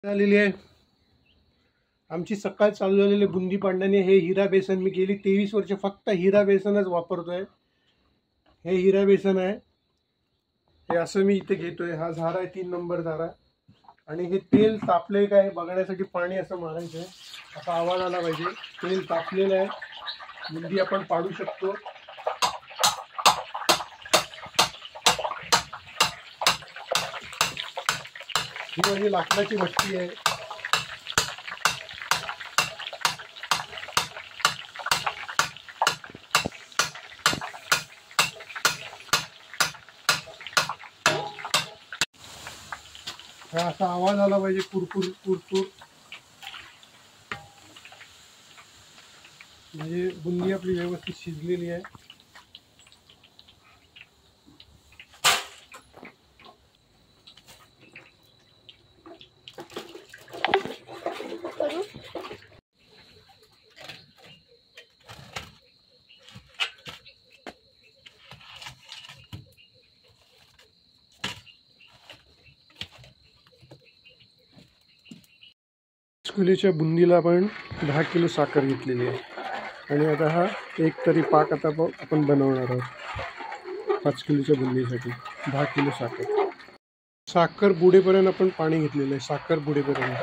झालेली आहे आमची सकाळ चालू झालेली बुंदी पाडण्याने। हे हिरा बेसन मी गेली 23 वर्ष फक्त हिरा बेसनच वापरतोय। हे हिरा बेसन आहे, हे असं मी इथे घेतोय। हा झारा आहे 3 नंबर झारा, आणि हे तेल तापले काय बघण्यासाठी पाणी असं मारायचं आहे। असा आवाज आला पाहिजे, तेल तापलेलं आहे। बुंदी आपण पाडू शकतो। ही माझी लाकडाची भट्टी आहे। हा असा आवाज आला पाहिजे, कुरकुर कुरकुर, म्हणजे बुंदी आपली व्यवस्थित शिजलेली आहे। किलोच्या बुंदीला आपण 10 किलो साखर घेतलेली आहे, आणि आता हा एक तरी पाक आता आपण बनवणार आहोत। 5 किलोच्या बुंदीसाठी 10 किलो साखर बुडेपर्यंत आपण पाणी घेतलेलं आहे। साखर बुडेपर्यंत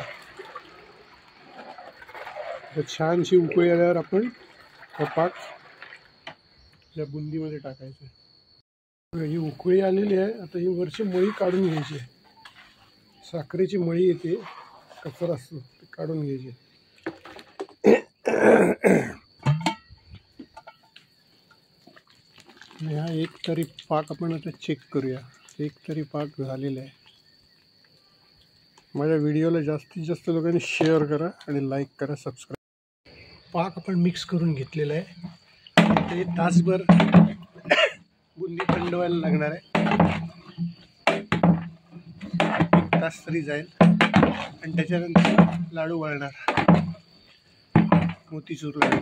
छानशी उकळी आल्यावर आपण हा पाक या बुंदीमध्ये टाकायचा। ही उकळी आलेली आहे, आता ही वरची मळी काढून घ्यायची आहे। साखरेची मळी येते, कचरा असतो ते काढून घ्यायचे। हा एक तरी पाक आपण आता चेक करूया। एक तरी पाक झालेला आहे। माझ्या व्हिडिओला जास्तीत जास्त लोकांनी शेअर करा आणि लाईक करा, सबस्क्राईब। पाक आपण मिक्स करून घेतलेला आहे। ते तासभर बुंदी थंड व्हायला लागणार आहे। 1 तास तरी जाईल, आणि त्याच्यानंतर लाडू वळणार, मोतीचूर लाडू।